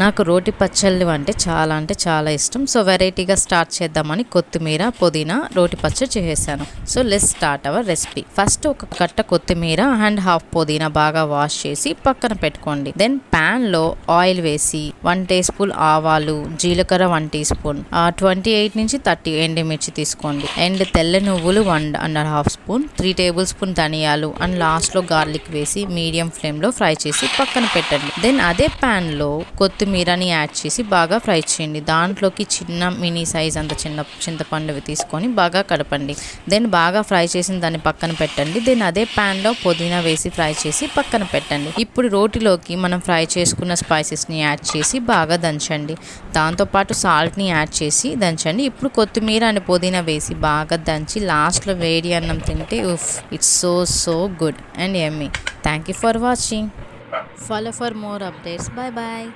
నాకు రోటి పచ్చళ్ళు అంటే చాలా ఇష్టం. సో వెరైటీగా స్టార్ట్ చేద్దామని కొత్తిమీర పుదీనా రోటి పచ్చడి చేసేసాను. So let's start our recipe. First ఒక కట్ట కొత్తిమీర అండ్ హాఫ్ పుదీనా బాగా వాష్ చేసి పక్కన పెట్టుకోండి. దెన్ ప్యాన్ లో ఆయిల్ వేసి 1 టీ స్పూన్ ఆవాలు, జీలకర్ర 1 టీ స్పూన్, 28 నుంచి 30 ఎండుమిర్చి తీసుకోండి. అండ్ తెల్ల నువ్వులు 1.5 స్పూన్, 3 టేబుల్ స్పూన్ ధనియాలు అండ్ లాస్ట్ లో గార్లిక్ వేసి మీడియం ఫ్లేమ్ లో ఫ్రై చేసి పక్కన పెట్టండి. దెన్ అదే ప్యాన్ లో కొత్తిమీరని యాడ్ చేసి బాగా ఫ్రై చేయండి. దాంట్లోకి చిన్న మినీ సైజ్ అంత చింతపండు తీసుకొని బాగా కలపండి. దెన్ బాగా ఫ్రై చేసిన దాన్ని పక్కన పెట్టండి. దెన్ అదే ప్యాన్ లో పుదీనా వేసి ఫ్రై చేసి పక్కన పెట్టండి. ఇప్పుడు రోటిలోకి మనం ఫ్రై చేసుకున్న స్పైసెస్ ని యాడ్ చేసి బాగా దంచండి. దాంతోపాటు సాల్ట్ ని యాడ్ చేసి దంచండి. ఇప్పుడు కొత్తిమీర అండ్ పుదీనా వేసి బాగా దంచి లాస్ట్ లో వేడి అన్నం తింటే it's so good and yummy. Thank you for watching. Follow for more updates. Bye bye.